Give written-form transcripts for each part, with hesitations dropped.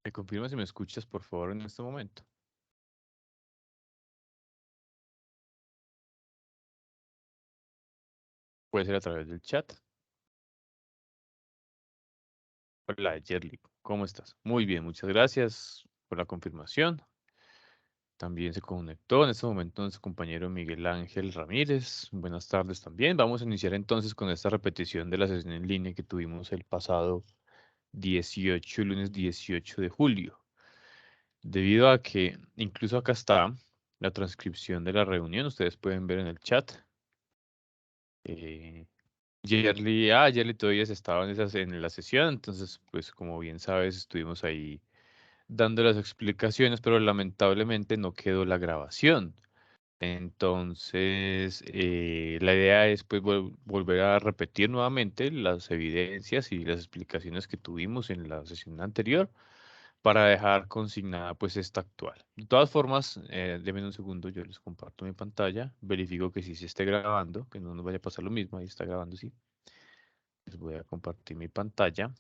¿Me confirma si me escuchas, por favor, en este momento? Puede ser a través del chat. Hola, Yerly, ¿cómo estás? Muy bien, muchas gracias por la confirmación. También se conectó en este momento nuestro compañero Miguel Ángel Ramírez. Buenas tardes también. Vamos a iniciar entonces con esta repetición de la sesión en línea que tuvimos el pasado 18, lunes 18 de julio. Debido a que incluso acá está la transcripción de la reunión, ustedes pueden ver en el chat. Eh, Yerly todavía estaba en la sesión, entonces, pues como bien sabes, estuvimos ahí dando las explicaciones, pero lamentablemente no quedó la grabación. Entonces, la idea es pues volver a repetir nuevamente las evidencias y las explicaciones que tuvimos en la sesión anterior para dejar consignada pues esta actual. De todas formas, denme un segundo, yo les comparto mi pantalla, verifico que sí se esté grabando, que no nos vaya a pasar lo mismo, ahí está grabando, sí. Les voy a compartir mi pantalla.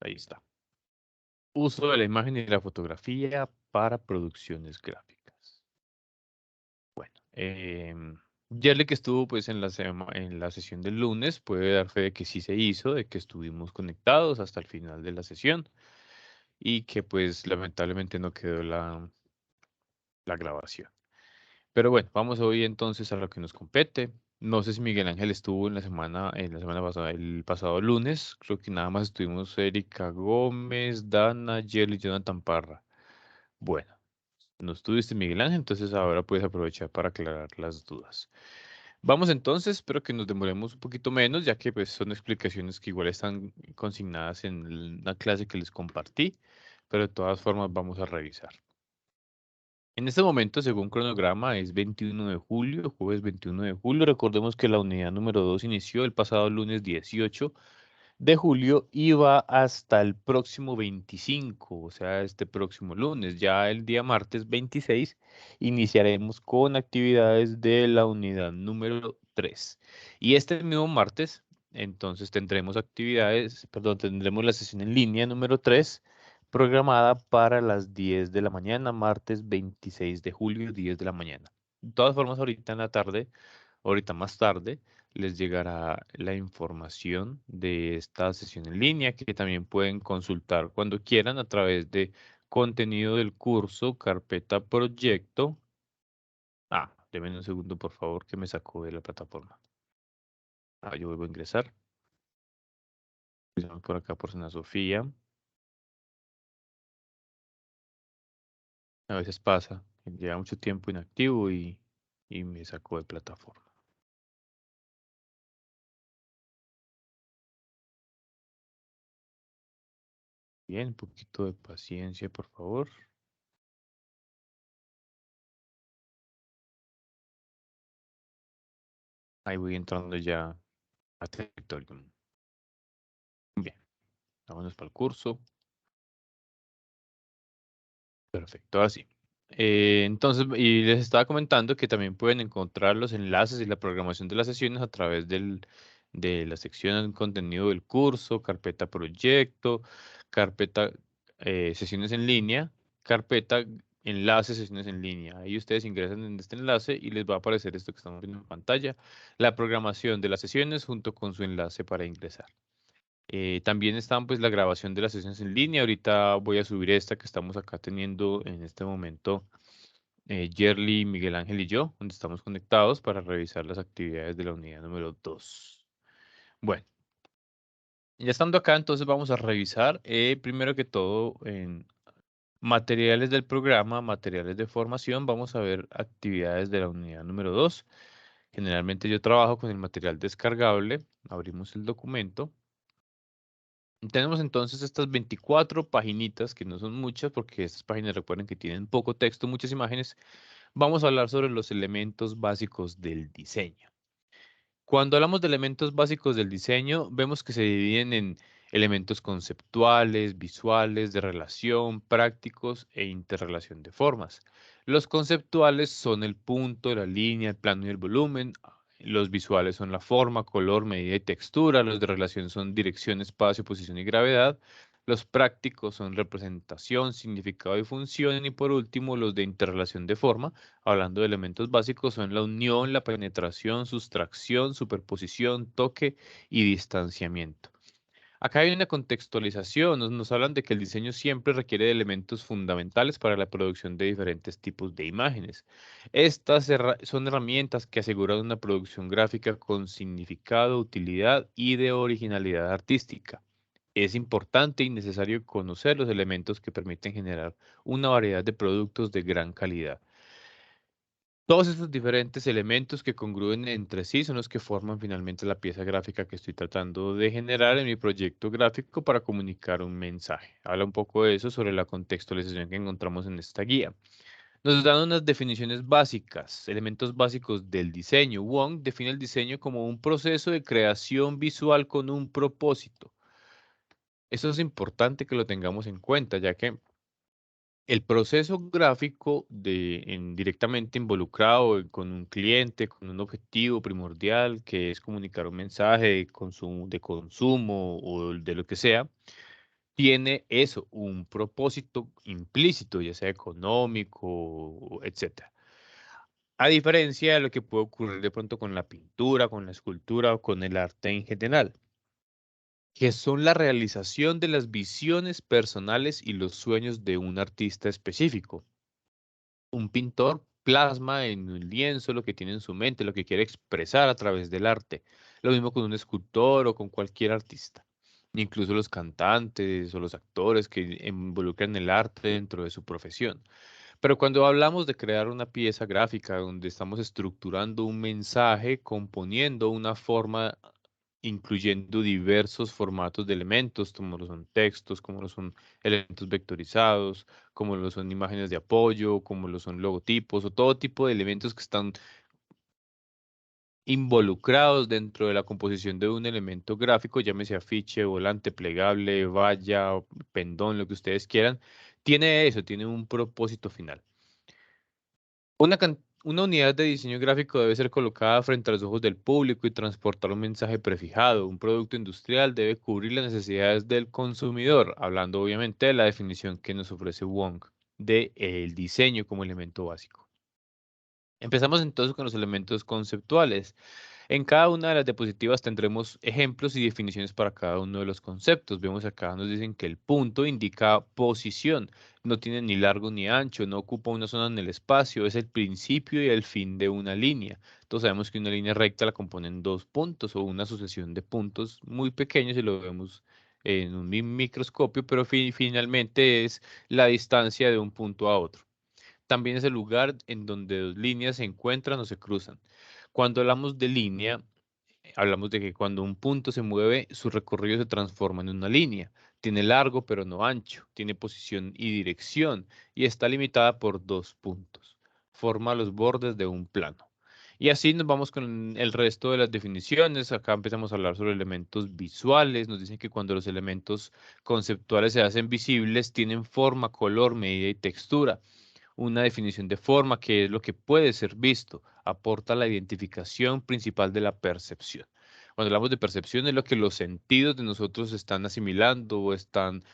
Ahí está. Uso de la imagen y la fotografía para producciones gráficas. Bueno, Yerle que estuvo pues en la sesión del lunes puede dar fe de que sí se hizo, de que estuvimos conectados hasta el final de la sesión y que pues lamentablemente no quedó la grabación. Pero bueno, vamos hoy entonces a lo que nos compete. No sé si Miguel Ángel estuvo en la semana pasada, el pasado lunes. Creo que nada más estuvimos Erika Gómez, Dana, Jelly, Jonathan Parra. Bueno, no estuviste Miguel Ángel, entonces ahora puedes aprovechar para aclarar las dudas. Vamos entonces, espero que nos demoremos un poquito menos, ya que pues son explicaciones que igual están consignadas en la clase que les compartí, pero de todas formas vamos a revisar. En este momento, según cronograma, es 21 de julio, jueves 21 de julio. Recordemos que la unidad número 2 inició el pasado lunes 18 de julio y va hasta el próximo 25, o sea, este próximo lunes. Ya el día martes 26 iniciaremos con actividades de la unidad número 3. Y este mismo martes, entonces tendremos tendremos la sesión en línea número 3 programada para las 10 de la mañana, martes 26 de julio, 10 de la mañana. De todas formas, ahorita en la tarde, ahorita más tarde, les llegará la información de esta sesión en línea que también pueden consultar cuando quieran a través de contenido del curso, carpeta proyecto. Denme un segundo, por favor, que me sacó de la plataforma. Yo vuelvo a ingresar. Empezamos por acá por Sana Sofía. A veces pasa, lleva mucho tiempo inactivo y me sacó de plataforma. Bien, un poquito de paciencia, por favor. Ahí voy entrando ya a territorio. Bien, vámonos para el curso. Perfecto, así. Entonces, y les estaba comentando que también pueden encontrar los enlaces y la programación de las sesiones a través de la sección de contenido del curso, carpeta proyecto, carpeta sesiones en línea, carpeta enlaces sesiones en línea. Ahí ustedes ingresan en este enlace y les va a aparecer esto que estamos viendo en pantalla, la programación de las sesiones junto con su enlace para ingresar. También están pues la grabación de las sesiones en línea. Ahorita voy a subir esta que estamos acá teniendo en este momento, Yerly, Miguel Ángel y yo, donde estamos conectados para revisar las actividades de la unidad número 2. Bueno, ya estando acá, entonces vamos a revisar primero que todo en materiales del programa, materiales de formación. Vamos a ver actividades de la unidad número 2. Generalmente yo trabajo con el material descargable. Abrimos el documento. Tenemos entonces estas 24 paginitas, que no son muchas, porque estas páginas recuerden que tienen poco texto, muchas imágenes. Vamos a hablar sobre los elementos básicos del diseño. Cuando hablamos de elementos básicos del diseño, vemos que se dividen en elementos conceptuales, visuales, de relación, prácticos e interrelación de formas. Los conceptuales son el punto, la línea, el plano y el volumen. Los visuales son la forma, color, medida y textura. Los de relación son dirección, espacio, posición y gravedad. Los prácticos son representación, significado y función. Y por último, los de interrelación de forma, hablando de elementos básicos, son la unión, la penetración, sustracción, superposición, toque y distanciamiento. Acá hay una contextualización, nos hablan de que el diseño siempre requiere de elementos fundamentales para la producción de diferentes tipos de imágenes. Estas son herramientas que aseguran una producción gráfica con significado, utilidad y de originalidad artística. Es importante y necesario conocer los elementos que permiten generar una variedad de productos de gran calidad. Todos estos diferentes elementos que congrúen entre sí son los que forman finalmente la pieza gráfica que estoy tratando de generar en mi proyecto gráfico para comunicar un mensaje. Habla un poco de eso sobre la contextualización que encontramos en esta guía. Nos dan unas definiciones básicas, elementos básicos del diseño. Wong define el diseño como un proceso de creación visual con un propósito. Eso es importante que lo tengamos en cuenta, ya que el proceso gráfico directamente involucrado con un cliente, con un objetivo primordial que es comunicar un mensaje de consumo o de lo que sea, tiene eso, un propósito implícito, ya sea económico, etcétera. A diferencia de lo que puede ocurrir de pronto con la pintura, con la escultura o con el arte en general, que son la realización de las visiones personales y los sueños de un artista específico. Un pintor plasma en un lienzo lo que tiene en su mente, lo que quiere expresar a través del arte. Lo mismo con un escultor o con cualquier artista. Incluso los cantantes o los actores que involucran el arte dentro de su profesión. Pero cuando hablamos de crear una pieza gráfica donde estamos estructurando un mensaje, componiendo una forma, incluyendo diversos formatos de elementos, como lo son textos, como lo son elementos vectorizados, como lo son imágenes de apoyo, como lo son logotipos o todo tipo de elementos que están involucrados dentro de la composición de un elemento gráfico, llámese afiche, volante, plegable, valla, pendón, lo que ustedes quieran, tiene eso, tiene un propósito final. Una unidad de diseño gráfico debe ser colocada frente a los ojos del público y transportar un mensaje prefijado. Un producto industrial debe cubrir las necesidades del consumidor, hablando obviamente de la definición que nos ofrece Wong de el diseño como elemento básico. Empezamos entonces con los elementos conceptuales. En cada una de las diapositivas tendremos ejemplos y definiciones para cada uno de los conceptos. Vemos acá nos dicen que el punto indica posición, no tiene ni largo ni ancho, no ocupa una zona en el espacio, es el principio y el fin de una línea. Entonces sabemos que una línea recta la componen dos puntos o una sucesión de puntos muy pequeños y lo vemos en un microscopio, pero finalmente es la distancia de un punto a otro. También es el lugar en donde dos líneas se encuentran o se cruzan. Cuando hablamos de línea, hablamos de que cuando un punto se mueve, su recorrido se transforma en una línea. Tiene largo pero no ancho, tiene posición y dirección y está limitada por dos puntos. Forma los bordes de un plano. Y así nos vamos con el resto de las definiciones. Acá empezamos a hablar sobre elementos visuales. Nos dicen que cuando los elementos conceptuales se hacen visibles, tienen forma, color, medida y textura. Una definición de forma, que es lo que puede ser visto, aporta la identificación principal de la percepción. Cuando hablamos de percepción es lo que los sentidos de nosotros están asimilando o están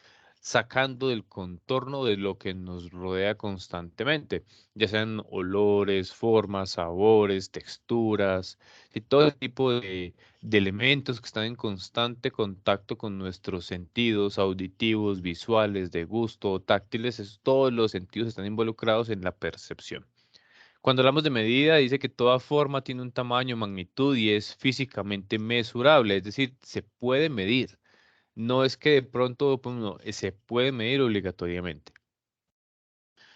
sacando del contorno de lo que nos rodea constantemente, ya sean olores, formas, sabores, texturas, y todo tipo de elementos que están en constante contacto con nuestros sentidos auditivos, visuales, de gusto, o táctiles, todos los sentidos están involucrados en la percepción. Cuando hablamos de medida, dice que toda forma tiene un tamaño, magnitud y es físicamente mesurable, es decir, se puede medir. No es que de pronto pues, no, se puede medir obligatoriamente.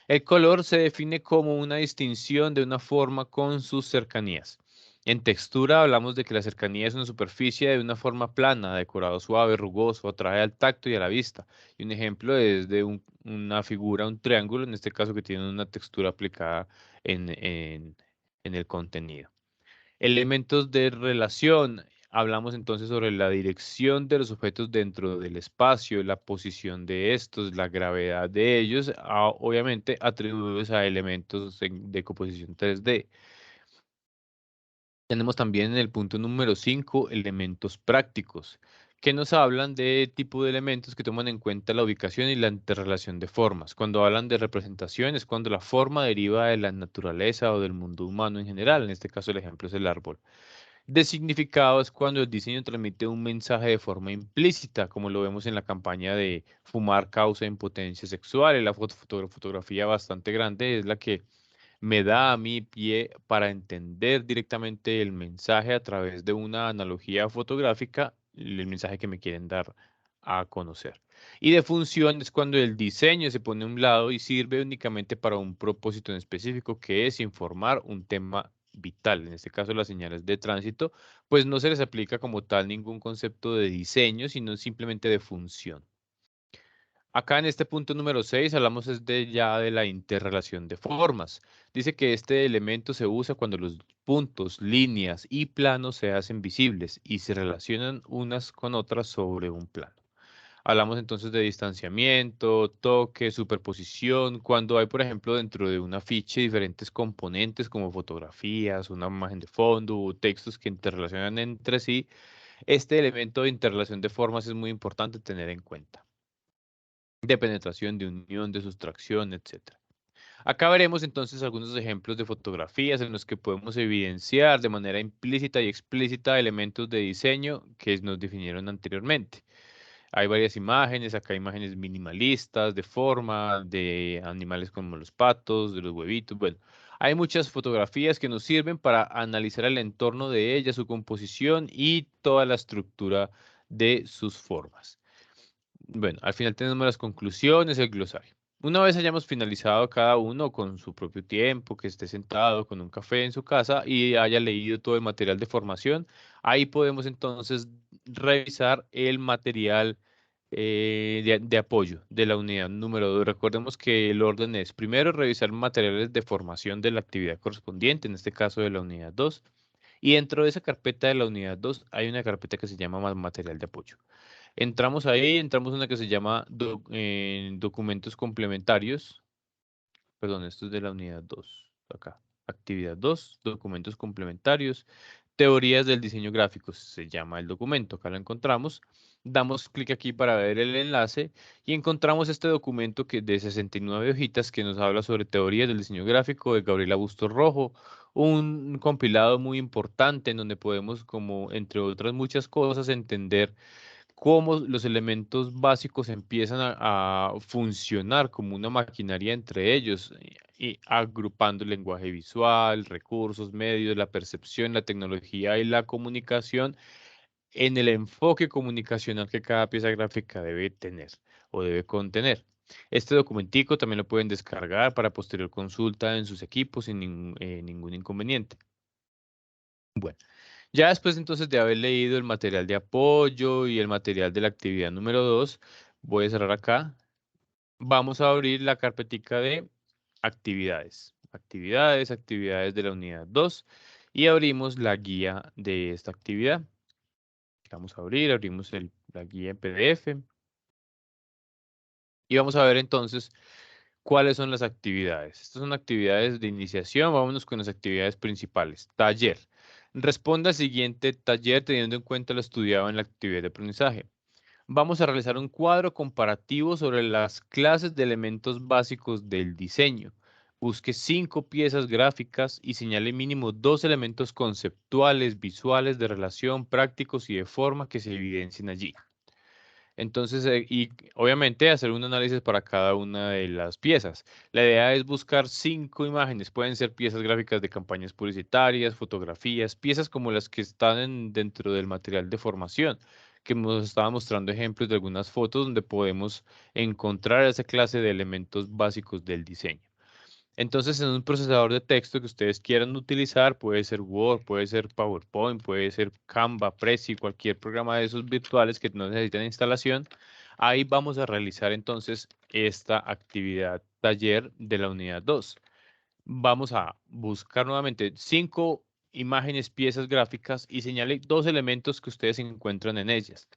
El color se define como una distinción de una forma con sus cercanías. En textura hablamos de que la cercanía es una superficie de una forma plana, decorado suave, rugoso, atrae al tacto y a la vista. Y un ejemplo es de una figura, un triángulo, en este caso que tiene una textura aplicada en el contenido. Elementos de relación. Hablamos entonces sobre la dirección de los objetos dentro del espacio, la posición de estos, la gravedad de ellos, obviamente atribuidos a elementos de composición 3D. Tenemos también en el punto número 5 elementos prácticos, que nos hablan de tipo de elementos que toman en cuenta la ubicación y la interrelación de formas. Cuando hablan de representación es cuando la forma deriva de la naturaleza o del mundo humano en general. En este caso el ejemplo es el árbol. De significado es cuando el diseño transmite un mensaje de forma implícita, como lo vemos en la campaña de fumar causa impotencia sexual. Y la fotografía bastante grande es la que me da a mí pie para entender directamente el mensaje a través de una analogía fotográfica, el mensaje que me quieren dar a conocer. Y de función es cuando el diseño se pone a un lado y sirve únicamente para un propósito en específico, que es informar un tema vital. En este caso, las señales de tránsito, pues no se les aplica como tal ningún concepto de diseño, sino simplemente de función. Acá en este punto número 6 hablamos es de ya de la interrelación de formas. Dice que este elemento se usa cuando los puntos, líneas y planos se hacen visibles y se relacionan unas con otras sobre un plano. Hablamos entonces de distanciamiento, toque, superposición, cuando hay, por ejemplo, dentro de un afiche diferentes componentes como fotografías, una imagen de fondo o textos que interrelacionan entre sí. Este elemento de interrelación de formas es muy importante tener en cuenta, de penetración, de unión, de sustracción, etcétera. Acá veremos entonces algunos ejemplos de fotografías en los que podemos evidenciar de manera implícita y explícita elementos de diseño que nos definieron anteriormente. Hay varias imágenes, acá hay imágenes minimalistas, de forma, de animales como los patos, de los huevitos, bueno. Hay muchas fotografías que nos sirven para analizar el entorno de ellas, su composición y toda la estructura de sus formas. Bueno, al final tenemos las conclusiones, el glosario. Una vez hayamos finalizado cada uno con su propio tiempo, que esté sentado con un café en su casa y haya leído todo el material de formación, ahí podemos entonces revisar el material de apoyo de la unidad número 2. Recordemos que el orden es primero revisar materiales de formación de la actividad correspondiente, en este caso de la unidad 2, y dentro de esa carpeta de la unidad 2 hay una carpeta que se llama material de apoyo. Entramos ahí, entramos en una que se llama documentos complementarios. Perdón, esto es de la unidad 2. Acá. Actividad 2, documentos complementarios. Teorías del diseño gráfico, se llama el documento. Acá lo encontramos. Damos clic aquí para ver el enlace y encontramos este documento que de 69 hojitas que nos habla sobre teorías del diseño gráfico de Gabriela Bustos Rojo, un compilado muy importante en donde podemos, como entre otras muchas cosas, entender cómo los elementos básicos empiezan a funcionar como una maquinaria entre ellos y agrupando el lenguaje visual, recursos, medios, la percepción, la tecnología y la comunicación en el enfoque comunicacional que cada pieza gráfica debe tener o debe contener. Este documentico también lo pueden descargar para posterior consulta en sus equipos sin ningún inconveniente. Bueno. Ya después entonces de haber leído el material de apoyo y el material de la actividad número 2, voy a cerrar acá. Vamos a abrir la carpetica de actividades. Actividades de la unidad 2 y abrimos la guía de esta actividad. Vamos a abrir, abrimos la guía en PDF y vamos a ver entonces cuáles son las actividades. Estas son actividades de iniciación. Vámonos con las actividades principales. Taller. Responda al siguiente taller teniendo en cuenta lo estudiado en la actividad de aprendizaje. Vamos a realizar un cuadro comparativo sobre las clases de elementos básicos del diseño. Busque 5 piezas gráficas y señale mínimo 2 elementos conceptuales, visuales, de relación, prácticos y de forma que se evidencien allí. Entonces, y obviamente hacer un análisis para cada una de las piezas. La idea es buscar 5 imágenes. Pueden ser piezas gráficas de campañas publicitarias, fotografías, piezas como las que están dentro del material de formación, que nos estaba mostrando ejemplos de algunas fotos donde podemos encontrar esa clase de elementos básicos del diseño. Entonces, en un procesador de texto que ustedes quieran utilizar, puede ser Word, puede ser PowerPoint, puede ser Canva, Prezi, cualquier programa de esos virtuales que no necesitan instalación, ahí vamos a realizar entonces esta actividad taller de la unidad 2. Vamos a buscar nuevamente 5 imágenes, piezas gráficas y señale 2 elementos que ustedes encuentran en ellas.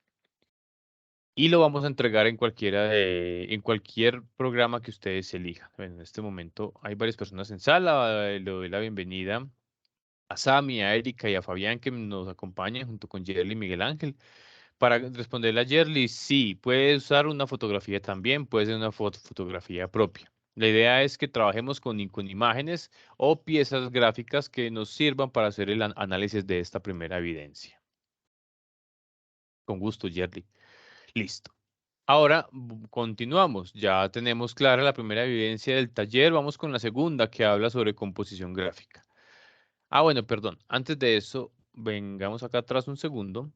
Y lo vamos a entregar en cualquier programa que ustedes elijan. Bueno, en este momento hay varias personas en sala, le doy la bienvenida a Sami, a Erika y a Fabián que nos acompañan junto con Yerly y Miguel Ángel. Para responderle a Yerly, sí, puede usar una fotografía también, puede ser una fotografía propia. La idea es que trabajemos con imágenes o piezas gráficas que nos sirvan para hacer el análisis de esta primera evidencia. Con gusto, Yerly. Listo. Ahora continuamos. Ya tenemos clara la primera evidencia del taller. Vamos con la segunda que habla sobre composición gráfica. Ah, bueno, perdón. Antes de eso, vengamos acá atrás un segundo.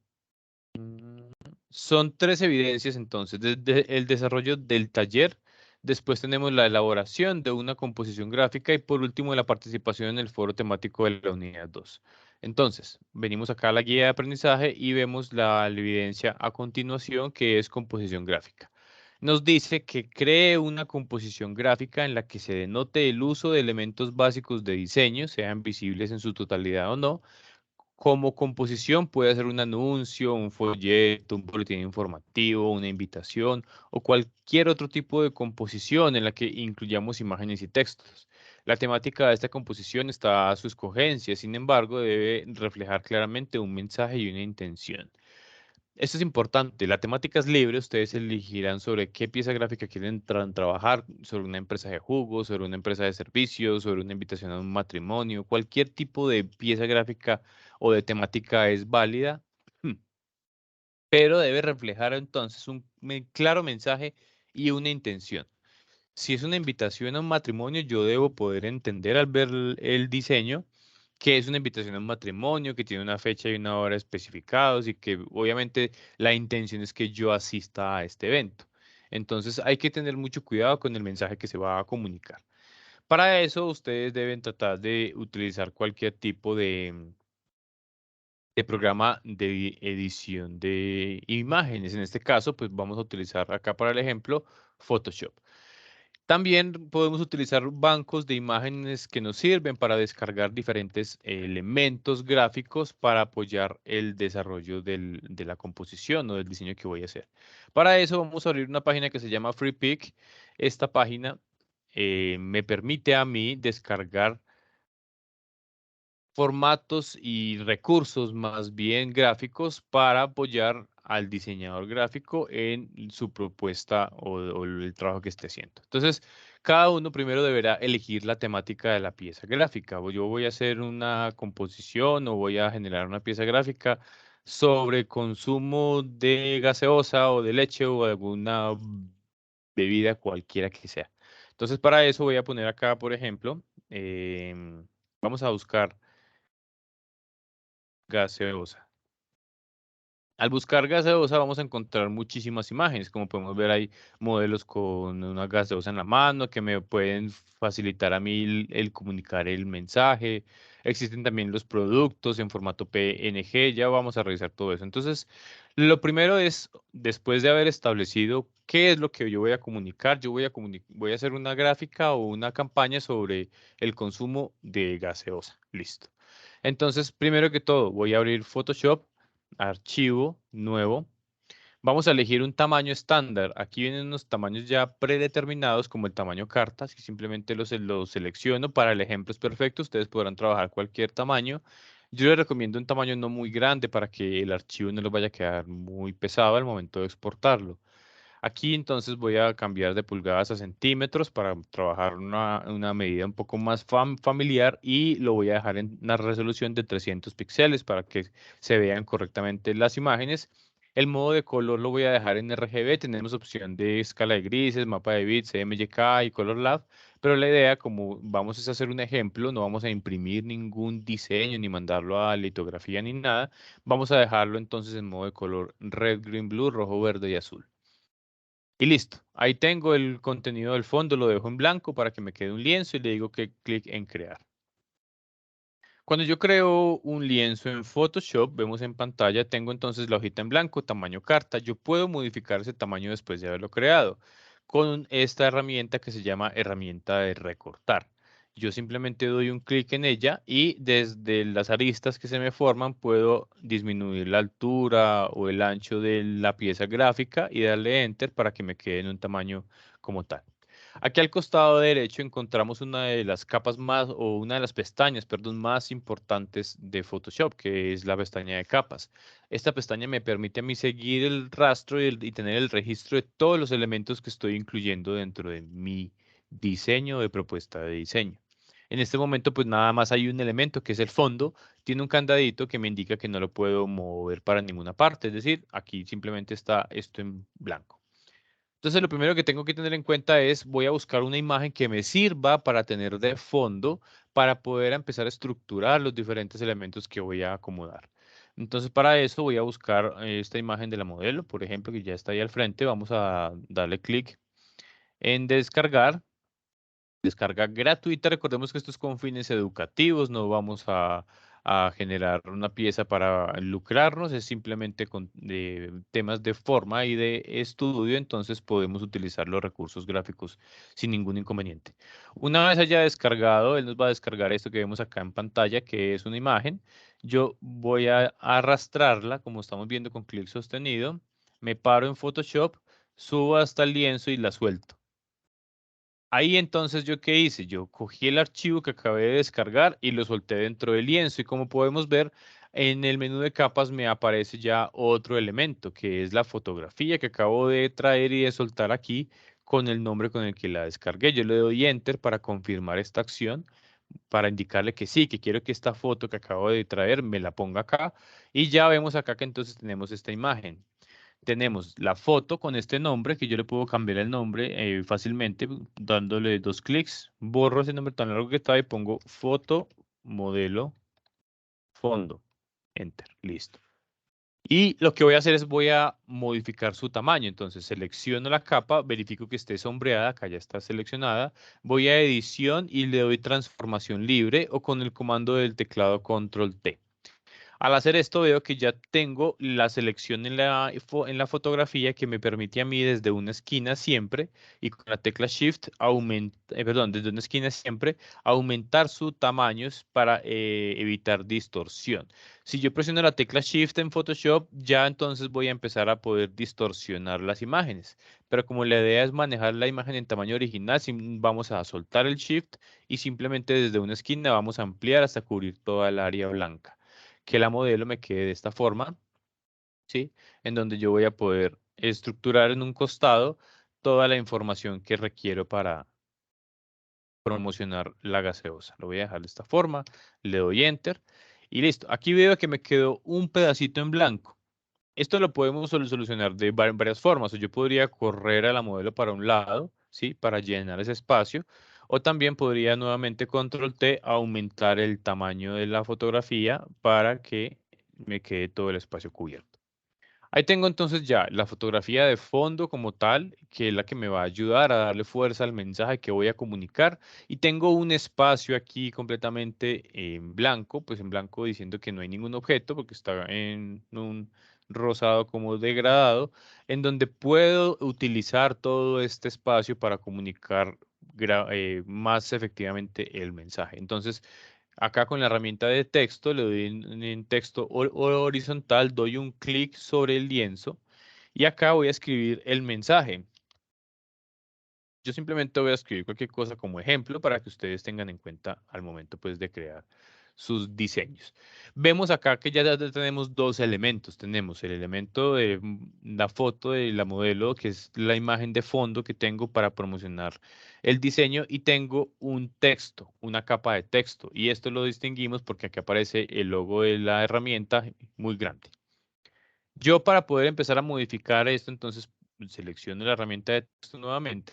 Son tres evidencias entonces, desde el desarrollo del taller, después tenemos la elaboración de una composición gráfica y por último la participación en el foro temático de la unidad 2. Entonces, venimos acá a la guía de aprendizaje y vemos la evidencia a continuación que es composición gráfica. Nos dice que cree una composición gráfica en la que se denote el uso de elementos básicos de diseño, sean visibles en su totalidad o no, como composición puede ser un anuncio, un folleto, un boletín informativo, una invitación o cualquier otro tipo de composición en la que incluyamos imágenes y textos. La temática de esta composición está a su escogencia, sin embargo, debe reflejar claramente un mensaje y una intención. Esto es importante. La temática es libre. Ustedes elegirán sobre qué pieza gráfica quieren trabajar, sobre una empresa de jugos, sobre una empresa de servicios, sobre una invitación a un matrimonio. Cualquier tipo de pieza gráfica o de temática es válida, pero debe reflejar entonces un claro mensaje y una intención. Si es una invitación a un matrimonio, yo debo poder entender al ver el diseño que es una invitación a un matrimonio, que tiene una fecha y una hora especificados y que obviamente la intención es que yo asista a este evento. Entonces hay que tener mucho cuidado con el mensaje que se va a comunicar. Para eso ustedes deben tratar de utilizar cualquier tipo de programa de edición de imágenes. En este caso, pues vamos a utilizar acá para el ejemplo Photoshop. También podemos utilizar bancos de imágenes que nos sirven para descargar diferentes elementos gráficos para apoyar el desarrollo de la composición o del diseño que voy a hacer. Para eso vamos a abrir una página que se llama FreePic. Esta página me permite a mí descargar formatos y recursos más bien gráficos para apoyar al diseñador gráfico en su propuesta o el trabajo que esté haciendo. Entonces, cada uno primero deberá elegir la temática de la pieza gráfica. O yo voy a hacer una composición o voy a generar una pieza gráfica sobre consumo de gaseosa o de leche o alguna bebida cualquiera que sea. Entonces, para eso voy a poner acá, por ejemplo, vamos a buscar gaseosa. Al buscar gaseosa vamos a encontrar muchísimas imágenes, como podemos ver hay modelos con una gaseosa en la mano que me pueden facilitar a mí el comunicar el mensaje. Existen también los productos en formato PNG, ya vamos a revisar todo eso. Entonces, lo primero es, después de haber establecido qué es lo que yo voy a comunicar, yo voy a hacer una gráfica o una campaña sobre el consumo de gaseosa. Listo. Entonces, primero que todo, voy a abrir Photoshop, archivo, nuevo. Vamos a elegir un tamaño estándar. Aquí vienen unos tamaños ya predeterminados como el tamaño carta. Si simplemente los selecciono para el ejemplo es perfecto, ustedes podrán trabajar cualquier tamaño. Yo les recomiendo un tamaño no muy grande para que el archivo no les vaya a quedar muy pesado al momento de exportarlo. Aquí entonces voy a cambiar de pulgadas a centímetros para trabajar una medida un poco más familiar y lo voy a dejar en una resolución de 300 píxeles para que se vean correctamente las imágenes. El modo de color lo voy a dejar en RGB. Tenemos opción de escala de grises, mapa de bits, CMYK y Color Lab. Pero la idea, como vamos a hacer un ejemplo, no vamos a imprimir ningún diseño ni mandarlo a litografía ni nada. Vamos a dejarlo entonces en modo de color red, green, blue, rojo, verde y azul. Y listo. Ahí tengo el contenido del fondo, lo dejo en blanco para que me quede un lienzo y le digo que clic en crear. Cuando yo creo un lienzo en Photoshop, vemos en pantalla, tengo entonces la hojita en blanco, tamaño carta. Yo puedo modificar ese tamaño después de haberlo creado con esta herramienta que se llama herramienta de recortar. Yo simplemente doy un clic en ella y desde las aristas que se me forman puedo disminuir la altura o el ancho de la pieza gráfica y darle Enter para que me quede en un tamaño como tal. Aquí al costado derecho encontramos una de las capas más, o una de las pestañas, perdón, más importantes de Photoshop, que es la pestaña de capas. Esta pestaña me permite a mí seguir el rastro y tener el registro de todos los elementos que estoy incluyendo dentro de mi diseño de propuesta de diseño. En este momento, pues nada más hay un elemento que es el fondo. Tiene un candadito que me indica que no lo puedo mover para ninguna parte. Es decir, aquí simplemente está esto en blanco. Entonces, lo primero que tengo que tener en cuenta es, voy a buscar una imagen que me sirva para tener de fondo, para poder empezar a estructurar los diferentes elementos que voy a acomodar. Entonces, para eso voy a buscar esta imagen de la modelo, por ejemplo, que ya está ahí al frente. Vamos a darle clic en descargar. Descarga gratuita. Recordemos que esto es con fines educativos, no vamos a generar una pieza para lucrarnos, es simplemente con temas de forma y de estudio, entonces podemos utilizar los recursos gráficos sin ningún inconveniente. Una vez haya descargado, él nos va a descargar esto que vemos acá en pantalla, que es una imagen. Yo voy a arrastrarla, como estamos viendo con clic sostenido, me paro en Photoshop, subo hasta el lienzo y la suelto. Ahí entonces yo qué hice, yo cogí el archivo que acabé de descargar y lo solté dentro del lienzo y como podemos ver en el menú de capas me aparece ya otro elemento que es la fotografía que acabo de traer y de soltar aquí con el nombre con el que la descargué. Yo le doy enter para confirmar esta acción, para indicarle que sí, que quiero que esta foto que acabo de traer me la ponga acá y ya vemos acá que entonces tenemos esta imagen. Tenemos la foto con este nombre, que yo le puedo cambiar el nombre fácilmente dándole dos clics. Borro ese nombre tan largo que estaba y pongo foto, modelo, fondo. Enter. Listo. Y lo que voy a hacer es voy a modificar su tamaño. Entonces selecciono la capa, verifico que esté sombreada, acá ya está seleccionada. Voy a edición y le doy transformación libre o con el comando del teclado control T. Al hacer esto veo que ya tengo la selección en la fotografía que me permite a mí desde una esquina siempre y con la tecla Shift perdón, desde una esquina siempre aumentar su tamaño para evitar distorsión. Si yo presiono la tecla Shift en Photoshop, ya entonces voy a empezar a poder distorsionar las imágenes. Pero como la idea es manejar la imagen en tamaño original, vamos a soltar el Shift y simplemente desde una esquina vamos a ampliar hasta cubrir toda el área blanca, que la modelo me quede de esta forma, ¿sí? En donde yo voy a poder estructurar en un costado toda la información que requiero para promocionar la gaseosa. Lo voy a dejar de esta forma, le doy enter y listo. Aquí veo que me quedó un pedacito en blanco. Esto lo podemos solucionar de varias formas. O yo podría correr a la modelo para un lado, ¿sí? Para llenar ese espacio. O también podría nuevamente control T aumentar el tamaño de la fotografía para que me quede todo el espacio cubierto. Ahí tengo entonces ya la fotografía de fondo como tal, que es la que me va a ayudar a darle fuerza al mensaje que voy a comunicar. Y tengo un espacio aquí completamente en blanco, pues en blanco diciendo que no hay ningún objeto porque está en un rosado como degradado, en donde puedo utilizar todo este espacio para comunicar más efectivamente el mensaje. Entonces, acá con la herramienta de texto, le doy en texto horizontal, doy un clic sobre el lienzo y acá voy a escribir el mensaje. Yo simplemente voy a escribir cualquier cosa como ejemplo para que ustedes tengan en cuenta al momento pues de crear sus diseños. Vemos acá que ya tenemos dos elementos. Tenemos el elemento de la foto de la modelo, que es la imagen de fondo que tengo para promocionar el diseño, y tengo un texto, una capa de texto. Y esto lo distinguimos porque aquí aparece el logo de la herramienta muy grande. Yo para poder empezar a modificar esto, entonces selecciono la herramienta de texto nuevamente.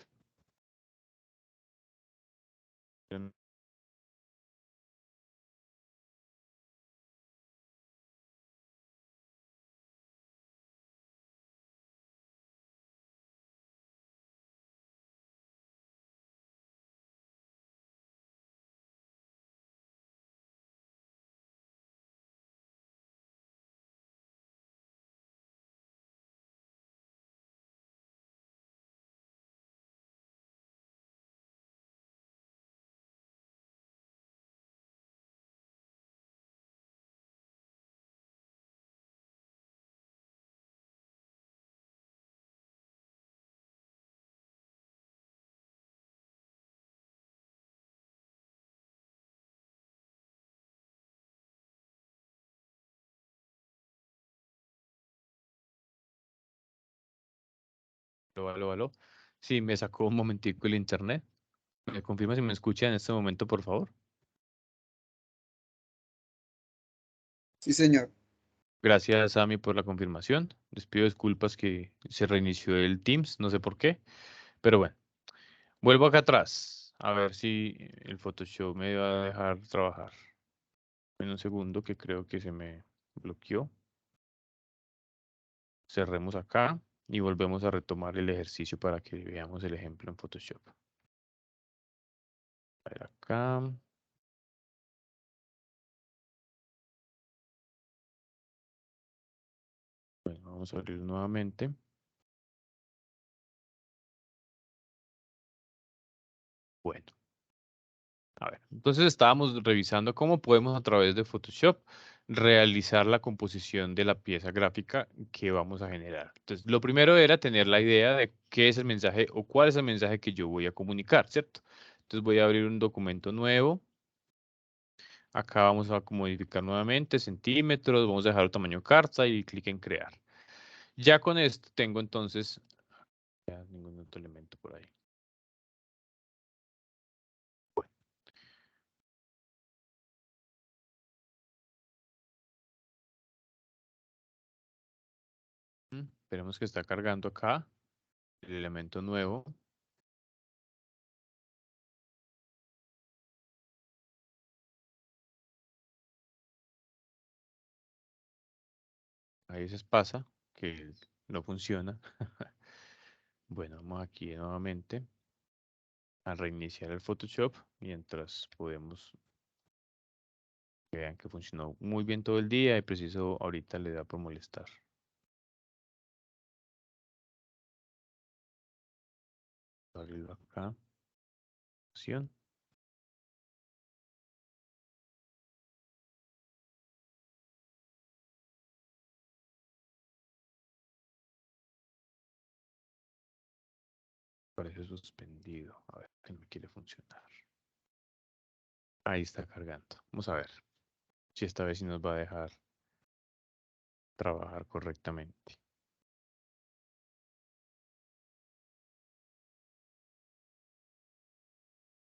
Aló, aló, aló. Sí, me sacó un momentico el internet. ¿Me confirma si me escucha en este momento, por favor? Sí, señor. Gracias, Sami, por la confirmación. Les pido disculpas que se reinició el Teams, no sé por qué. Pero bueno, vuelvo acá atrás. A ver si el Photoshop me va a dejar trabajar. En un segundo que creo que se me bloqueó. Cerremos acá y volvemos a retomar el ejercicio para que veamos el ejemplo en Photoshop. A ver acá. Bueno, vamos a abrir nuevamente. Bueno, a ver. Entonces estábamos revisando cómo podemos a través de Photoshop realizar la composición de la pieza gráfica que vamos a generar. Entonces, lo primero era tener la idea de qué es el mensaje o cuál es el mensaje que yo voy a comunicar, ¿cierto? Entonces voy a abrir un documento nuevo. Acá vamos a modificar nuevamente centímetros, vamos a dejar el tamaño carta y clic en crear. Ya con esto tengo entonces ya ningún otro elemento por ahí. Esperemos que está cargando acá el elemento nuevo. A veces pasa que no funciona. Bueno, vamos aquí nuevamente a reiniciar el Photoshop mientras podemos vean que funcionó muy bien todo el día y preciso ahorita le da por molestar. Abrirlo acá. Opción. Parece suspendido. A ver, que no quiere funcionar. Ahí está cargando. Vamos a ver si esta vez sí nos va a dejar trabajar correctamente.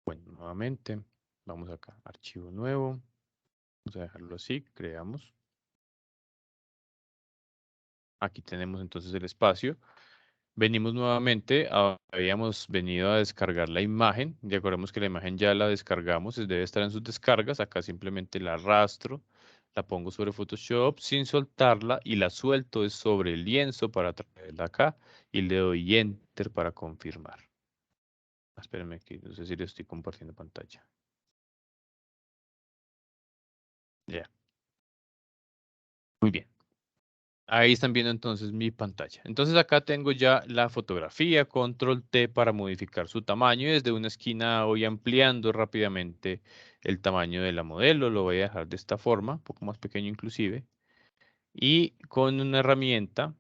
Bueno, nuevamente, vamos acá, archivo nuevo. Vamos a dejarlo así, creamos. Aquí tenemos entonces el espacio. Venimos nuevamente, habíamos venido a descargar la imagen. Recordemos que la imagen ya la descargamos, debe estar en sus descargas. Acá simplemente la arrastro, la pongo sobre Photoshop sin soltarla y la suelto es sobre el lienzo para traerla acá y le doy Enter para confirmar. Espérenme que no sé si le estoy compartiendo pantalla. Ya, muy bien. Ahí están viendo entonces mi pantalla. Entonces acá tengo ya la fotografía, control T para modificar su tamaño y desde una esquina voy ampliando rápidamente el tamaño de la modelo. Lo voy a dejar de esta forma, un poco más pequeño inclusive. Y con una herramienta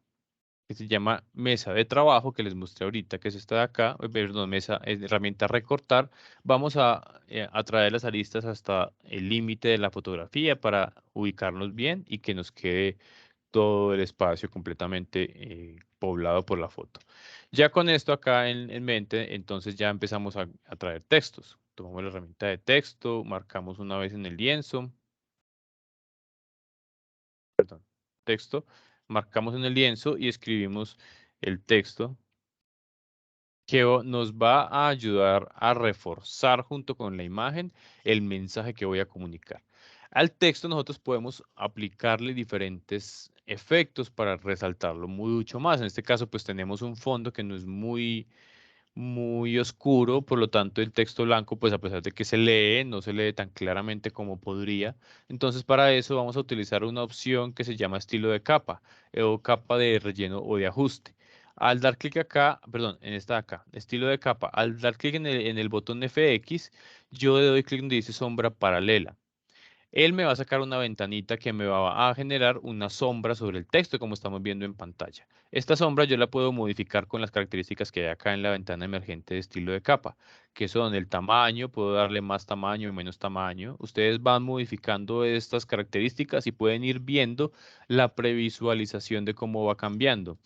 que se llama mesa de trabajo, que les mostré ahorita, que es esta de acá, perdón, herramienta recortar, vamos a traer las aristas hasta el límite de la fotografía para ubicarnos bien y que nos quede todo el espacio completamente poblado por la foto. Ya con esto acá en mente, entonces ya empezamos a traer textos. Tomamos la herramienta de texto, marcamos una vez en el lienzo, perdón, texto, marcamos en el lienzo y escribimos el texto que nos va a ayudar a reforzar junto con la imagen el mensaje que voy a comunicar. Al texto nosotros podemos aplicarle diferentes efectos para resaltarlo mucho más. En este caso, pues tenemos un fondo que no es muy oscuro, por lo tanto el texto blanco, pues a pesar de que se lee, no se lee tan claramente como podría. Entonces para eso vamos a utilizar una opción que se llama estilo de capa o capa de relleno o de ajuste. Al dar clic acá, perdón, en esta de acá, estilo de capa, al dar clic en el botón FX, yo le doy clic donde dice sombra paralela. Él me va a sacar una ventanita que me va a generar una sombra sobre el texto, como estamos viendo en pantalla. Esta sombra yo la puedo modificar con las características que hay acá en la ventana emergente de estilo de capa, que son el tamaño, puedo darle más tamaño y menos tamaño. Ustedes van modificando estas características y pueden ir viendo la previsualización de cómo va cambiando.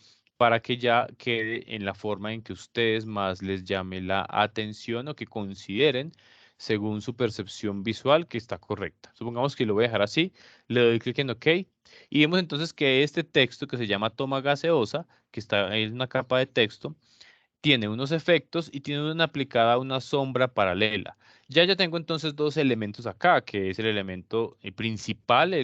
para que ya quede en la forma en que ustedes más les llame la atención o que consideren según su percepción visual que está correcta. Supongamos que lo voy a dejar así, le doy clic en OK y vemos entonces que este texto que se llama toma gaseosa, que está en una capa de texto, tiene unos efectos y tiene una aplicada una sombra paralela. Ya tengo entonces dos elementos acá, que es el elemento principal,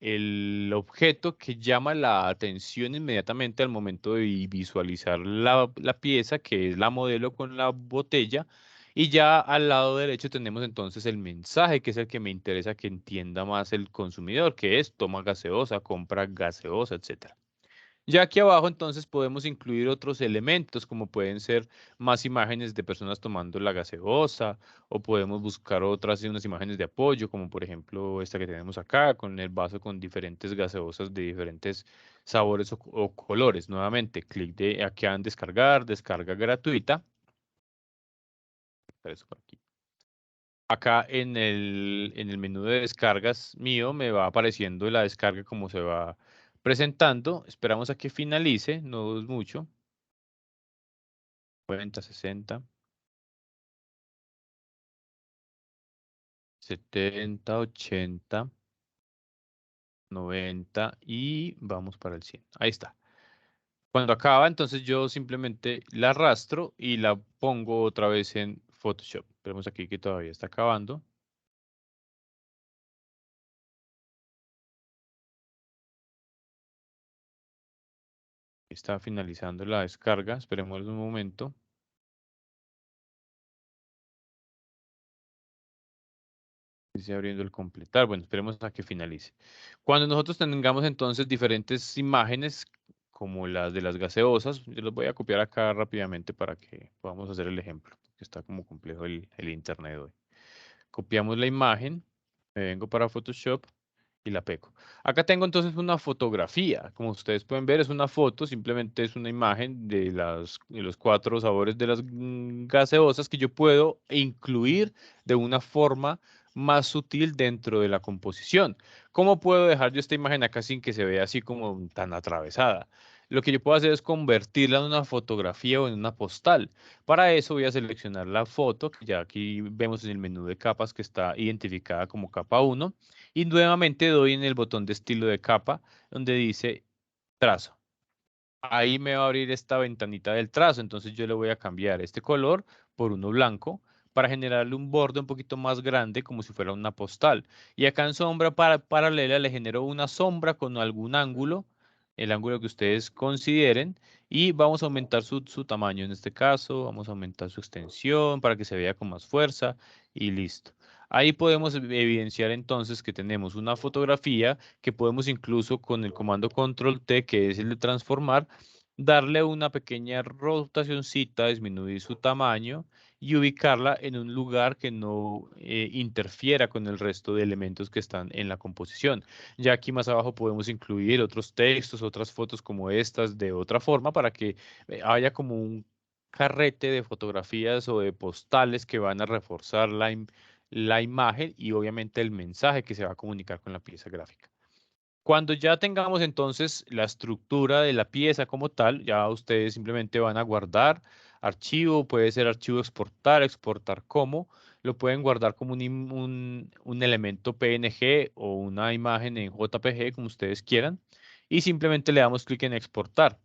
el objeto que llama la atención inmediatamente al momento de visualizar la pieza, que es la modelo con la botella. Y ya al lado derecho tenemos entonces el mensaje, que es el que me interesa que entienda más el consumidor, que es toma gaseosa, compra gaseosa, etcétera. Ya aquí abajo entonces podemos incluir otros elementos como pueden ser más imágenes de personas tomando la gaseosa o podemos buscar otras unas imágenes de apoyo como por ejemplo esta que tenemos acá con el vaso con diferentes gaseosas de diferentes sabores o colores. Nuevamente, clic de aquí en descargar, descarga gratuita. Eso por aquí. Acá en el menú de descargas mío me va apareciendo la descarga como se va presentando. Esperamos a que finalice, no es mucho. 50, 60, 70, 80, 90 y vamos para el 100. Ahí está. Cuando acaba, entonces yo simplemente la arrastro y la pongo otra vez en Photoshop. Vemos aquí que todavía está acabando. Está finalizando la descarga. Esperemos un momento. Dice abriendo el completar. Bueno, esperemos a que finalice. Cuando nosotros tengamos entonces diferentes imágenes, como las de las gaseosas, yo los voy a copiar acá rápidamente para que podamos hacer el ejemplo, que está como complejo el internet hoy. Copiamos la imagen, me vengo para Photoshop y la pego. Acá tengo entonces una fotografía. Como ustedes pueden ver, es una foto, simplemente es una imagen de los cuatro sabores de las gaseosas que yo puedo incluir de una forma más sutil dentro de la composición. ¿Cómo puedo dejar yo esta imagen acá sin que se vea así como tan atravesada? Lo que yo puedo hacer es convertirla en una fotografía o en una postal. Para eso voy a seleccionar la foto, que ya aquí vemos en el menú de capas que está identificada como capa 1. Y nuevamente doy en el botón de estilo de capa donde dice trazo. Ahí me va a abrir esta ventanita del trazo. Entonces yo le voy a cambiar este color por uno blanco para generarle un borde un poquito más grande como si fuera una postal. Y acá en sombra paralela le genero una sombra con algún ángulo, el ángulo que ustedes consideren. Y vamos a aumentar su tamaño en este caso. Vamos a aumentar su extensión para que se vea con más fuerza y listo. Ahí podemos evidenciar entonces que tenemos una fotografía que podemos incluso con el comando control T, que es el de transformar, darle una pequeña rotacioncita, disminuir su tamaño y ubicarla en un lugar que no interfiera con el resto de elementos que están en la composición. Ya aquí más abajo podemos incluir otros textos, otras fotos como estas de otra forma para que haya como un carrete de fotografías o de postales que van a reforzar la imagen y obviamente el mensaje que se va a comunicar con la pieza gráfica. Cuando ya tengamos entonces la estructura de la pieza como tal, ya ustedes simplemente van a guardar archivo, puede ser archivo exportar, exportar como, lo pueden guardar como un elemento PNG o una imagen en JPG, como ustedes quieran, y simplemente le damos clic en exportar.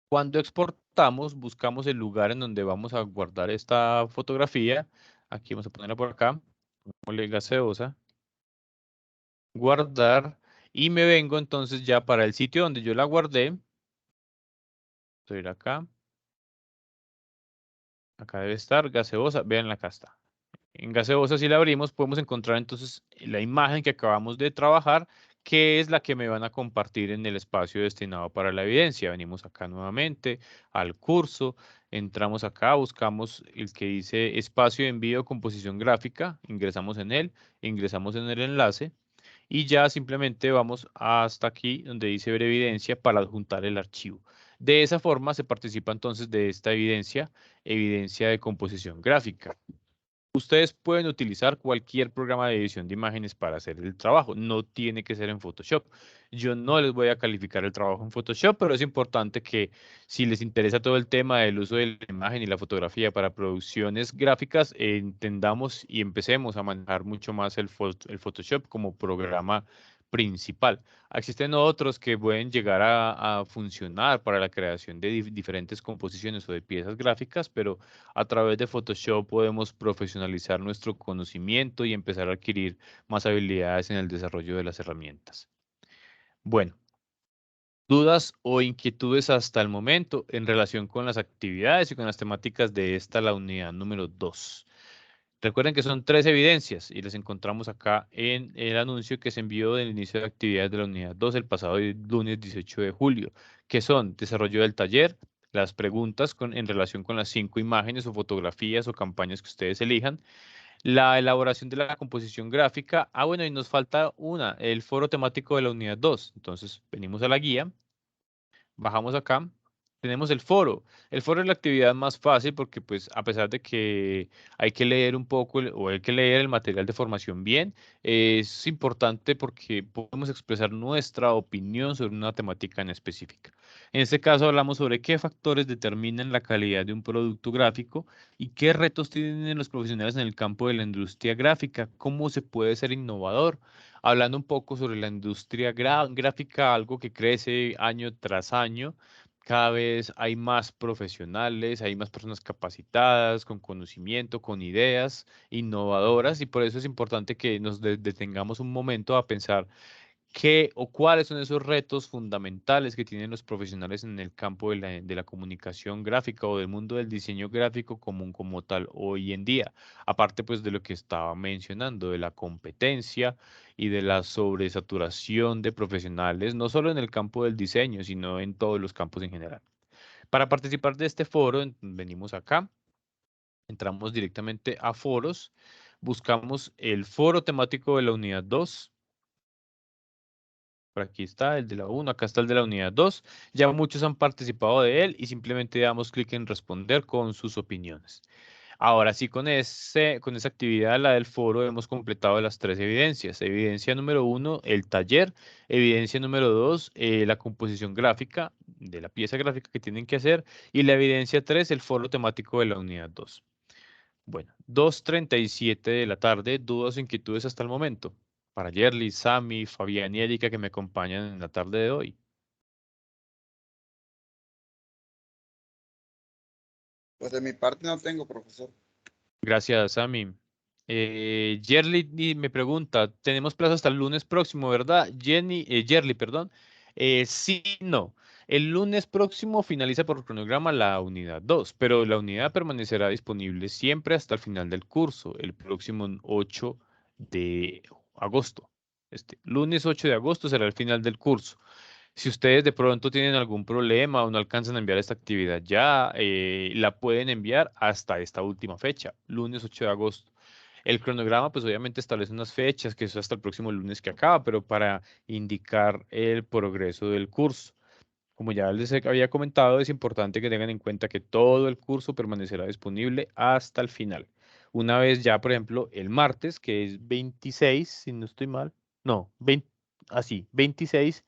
Cuando exportamos, buscamos el lugar en donde vamos a guardar esta fotografía. Aquí vamos a ponerla por acá, ponle gaseosa, guardar, y me vengo entonces ya para el sitio donde yo la guardé. Voy a ir acá, acá debe estar gaseosa, vean acá está. En gaseosa, si la abrimos, podemos encontrar entonces la imagen que acabamos de trabajar, que es la que me van a compartir en el espacio destinado para la evidencia. Venimos acá nuevamente al curso, entramos acá, buscamos el que dice espacio de envío de composición gráfica, ingresamos en él, ingresamos en el enlace y ya simplemente vamos hasta aquí donde dice ver evidencia para adjuntar el archivo. De esa forma se participa entonces de esta evidencia, evidencia de composición gráfica. Ustedes pueden utilizar cualquier programa de edición de imágenes para hacer el trabajo. No tiene que ser en Photoshop. Yo no les voy a calificar el trabajo en Photoshop, pero es importante que si les interesa todo el tema del uso de la imagen y la fotografía para producciones gráficas, entendamos y empecemos a manejar mucho más el Photoshop como programa principal. Existen otros que pueden llegar a funcionar para la creación de diferentes composiciones o de piezas gráficas, pero a través de Photoshop podemos profesionalizar nuestro conocimiento y empezar a adquirir más habilidades en el desarrollo de las herramientas. Bueno, dudas o inquietudes hasta el momento en relación con las actividades y con las temáticas de esta, la unidad número 2. Recuerden que son 3 evidencias y las encontramos acá en el anuncio que se envió del inicio de actividades de la unidad 2 el pasado lunes 18 de julio, que son desarrollo del taller, las preguntas en relación con las 5 imágenes o fotografías o campañas que ustedes elijan, la elaboración de la composición gráfica. Bueno, y nos falta una, el foro temático de la unidad 2. Entonces, venimos a la guía. Bajamos acá, tenemos el foro. El foro es la actividad más fácil porque pues a pesar de que hay que leer un poco o hay que leer el material de formación bien, es importante porque podemos expresar nuestra opinión sobre una temática en específica. En este caso hablamos sobre qué factores determinan la calidad de un producto gráfico y qué retos tienen los profesionales en el campo de la industria gráfica, cómo se puede ser innovador hablando un poco sobre la industria gráfica, algo que crece año tras año. Cada vez hay más profesionales, hay más personas capacitadas, con conocimiento, con ideas innovadoras, y por eso es importante que nos detengamos un momento a pensar ¿qué o cuáles son esos retos fundamentales que tienen los profesionales en el campo de la comunicación gráfica o del mundo del diseño gráfico común como tal hoy en día? Aparte pues de lo que estaba mencionando, de la competencia y de la sobresaturación de profesionales, no solo en el campo del diseño, sino en todos los campos en general. Para participar de este foro, venimos acá, entramos directamente a foros, buscamos el foro temático de la unidad 2. Por aquí está el de la 1, acá está el de la unidad 2. Ya muchos han participado de él y simplemente damos clic en responder con sus opiniones. Ahora sí, con esa actividad, la del foro, hemos completado las 3 evidencias. Evidencia número 1, el taller. Evidencia número 2, la composición gráfica de la pieza gráfica que tienen que hacer. Y la evidencia 3, el foro temático de la unidad 2. Bueno, 2:37 de la tarde, dudas o inquietudes hasta el momento. Para Yerly, Sammy, Fabián y Erika que me acompañan en la tarde de hoy. Pues de mi parte no tengo, profesor. Gracias, Sammy. Yerly me pregunta, tenemos plazo hasta el lunes próximo, ¿verdad? Yerly, perdón. Sí, no. El lunes próximo finaliza por cronograma la unidad 2, pero la unidad permanecerá disponible siempre hasta el final del curso, el próximo 8 de agosto. Este lunes 8 de agosto será el final del curso. Si ustedes de pronto tienen algún problema o no alcanzan a enviar esta actividad ya, la pueden enviar hasta esta última fecha, lunes 8 de agosto. El cronograma, pues obviamente establece unas fechas, que es hasta el próximo lunes que acaba, pero para indicar el progreso del curso. Como ya les había comentado, es importante que tengan en cuenta que todo el curso permanecerá disponible hasta el final. Una vez ya, por ejemplo, el martes, que es 26, si no estoy mal, no, 20, así, 26.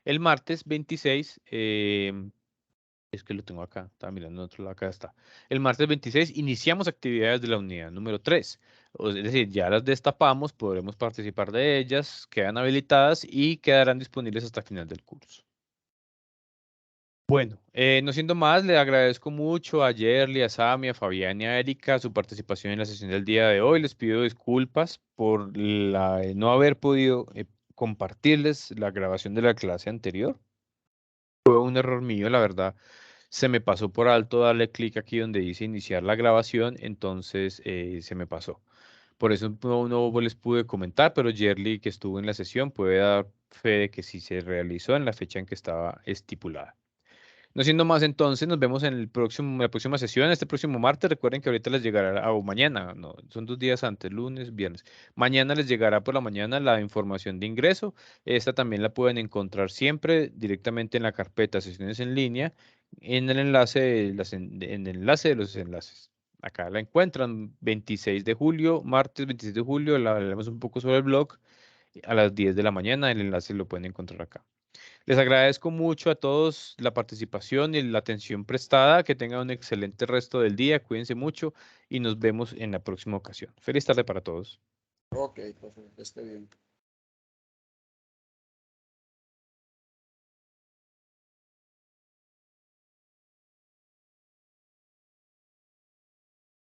El martes 26, es que lo tengo acá, estaba mirando en otro lado, acá está. El martes 26 iniciamos actividades de la unidad número 3. Es decir, ya las destapamos, podremos participar de ellas, quedan habilitadas y quedarán disponibles hasta el final del curso. Bueno, no siendo más, le agradezco mucho a Yerly, a Sami, a Fabián y a Erika su participación en la sesión del día de hoy. Les pido disculpas por no haber podido compartirles la grabación de la clase anterior. Fue un error mío, la verdad. Se me pasó por alto darle clic aquí donde dice iniciar la grabación, entonces se me pasó. Por eso no les pude comentar, pero Yerly, que estuvo en la sesión, puede dar fe de que sí se realizó en la fecha en que estaba estipulada. No siendo más entonces, nos vemos en la próxima sesión, este próximo martes. Recuerden que ahorita les llegará, o mañana, no, son 2 días antes, lunes, viernes. Mañana les llegará por la mañana la información de ingreso. Esta también la pueden encontrar siempre directamente en la carpeta sesiones en línea, en el enlace, en el enlace de los enlaces. Acá la encuentran 26 de julio, martes 26 de julio, la hablamos un poco sobre el blog a las 10 de la mañana, el enlace lo pueden encontrar acá. Les agradezco mucho a todos la participación y la atención prestada, que tengan un excelente resto del día, cuídense mucho y nos vemos en la próxima ocasión. Feliz tarde para todos. Ok, pues, que esté bien.